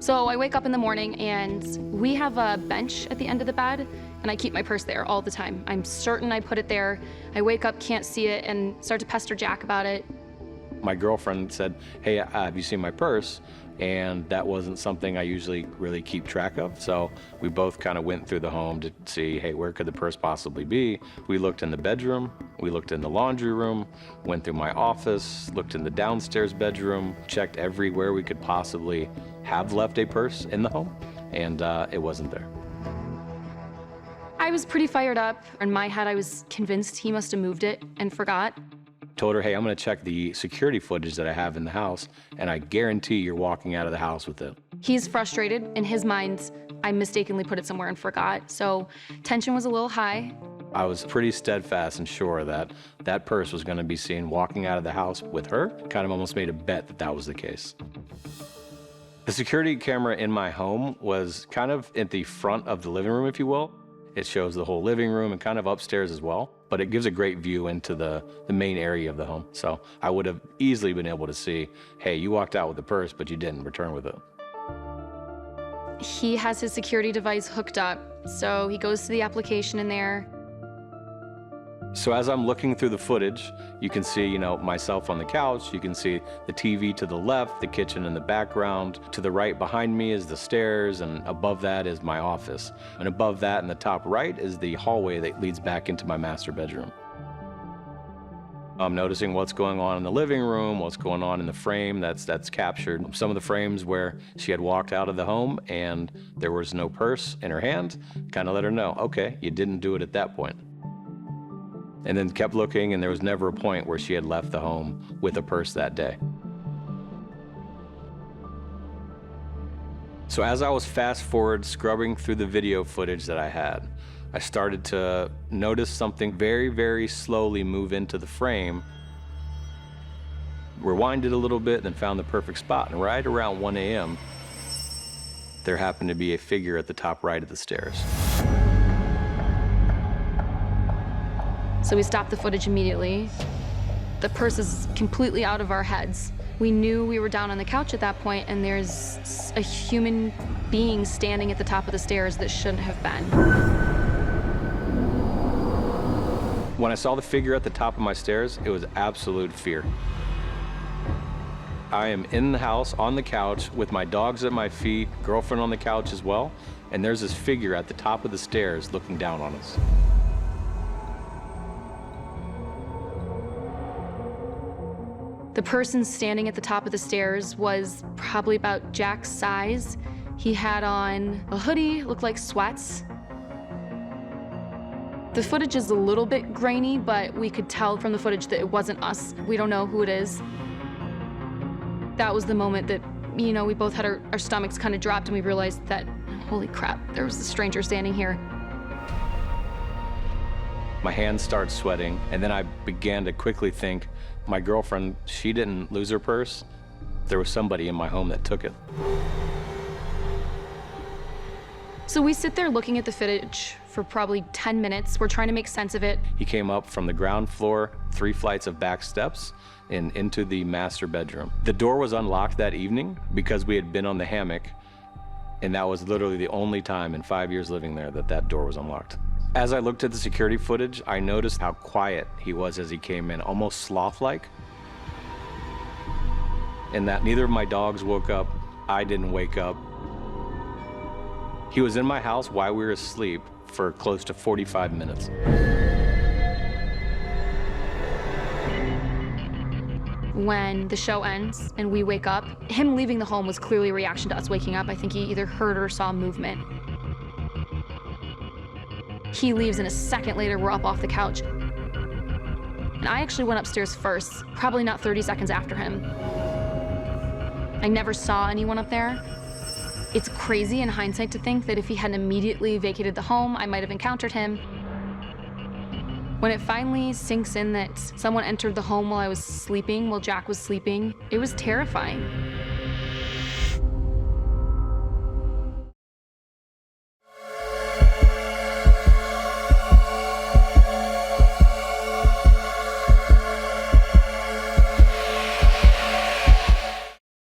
So I wake up in the morning and we have a bench at the end of the bed and I keep my purse there all the time. I'm certain I put it there. I wake up, can't see it, and start to pester Jack about it. My girlfriend said, hey, have you seen my purse? And that wasn't something I usually really keep track of. So we both kind of went through the home to see, hey, where could the purse possibly be? We looked in the bedroom, we looked in the laundry room, went through my office, looked in the downstairs bedroom, checked everywhere we could possibly have left a purse in the home, and it wasn't there. I was pretty fired up. In my head, I was convinced he must have moved it and forgot. Told her, hey, I'm gonna check the security footage that I have in the house, and I guarantee you're walking out of the house with it. He's frustrated. In his mind, I mistakenly put it somewhere and forgot. So tension was a little high. I was pretty steadfast and sure that that purse was gonna be seen walking out of the house with her. Kind of almost made a bet that that was the case. The security camera in my home was kind of at the front of the living room, if you will. It shows the whole living room and kind of upstairs as well, but it gives a great view into the main area of the home. So I would have easily been able to see, hey, you walked out with the purse, but you didn't return with it. He has his security device hooked up, so he goes to the application in there. So as I'm looking through the footage, you can see, you know, myself on the couch, you can see the TV to the left, the kitchen in the background. To the right behind me is the stairs, and above that is my office. And above that in the top right is the hallway that leads back into my master bedroom. I'm noticing what's going on in the living room, what's going on in the frame that's captured. Some of the frames where she had walked out of the home and there was no purse in her hand, kind of let her know, okay, you didn't do it at that point. And then kept looking, and there was never a point where she had left the home with a purse that day. So as I was fast forward scrubbing through the video footage that I had, I started to notice something very, very slowly move into the frame. Rewinded a little bit, then found the perfect spot. And right around 1 a.m., there happened to be a figure at the top right of the stairs. So we stopped the footage immediately. The purse is completely out of our heads. We knew we were down on the couch at that point, and there's a human being standing at the top of the stairs that shouldn't have been. When I saw the figure at the top of my stairs, it was absolute fear. I am in the house, on the couch, with my dogs at my feet, girlfriend on the couch as well, and there's this figure at the top of the stairs looking down on us. The person standing at the top of the stairs was probably about Jack's size. He had on a hoodie, looked like sweats. The footage is a little bit grainy, but we could tell from the footage that it wasn't us. We don't know who it is. That was the moment that, you know, we both had our stomachs kind of dropped and we realized that, holy crap, there was a stranger standing here. My hands start sweating, and then I began to quickly think, my girlfriend, she didn't lose her purse. There was somebody in my home that took it. So we sit there looking at the footage for probably 10 minutes. We're trying to make sense of it. He came up from the ground floor, 3 flights of back steps, and into the master bedroom. The door was unlocked that evening because we had been on the hammock, and that was literally the only time in 5 years living there that that door was unlocked. As I looked at the security footage, I noticed how quiet he was as he came in, almost sloth-like. And that neither of my dogs woke up, I didn't wake up. He was in my house while we were asleep for close to 45 minutes. When the show ends and we wake up, him leaving the home was clearly a reaction to us waking up. I think he either heard or saw movement. He leaves, and a second later, we're up off the couch. And I actually went upstairs first, probably not 30 seconds after him. I never saw anyone up there. It's crazy in hindsight to think that if he hadn't immediately vacated the home, I might have encountered him. When it finally sinks in that someone entered the home while I was sleeping, while Jack was sleeping, it was terrifying.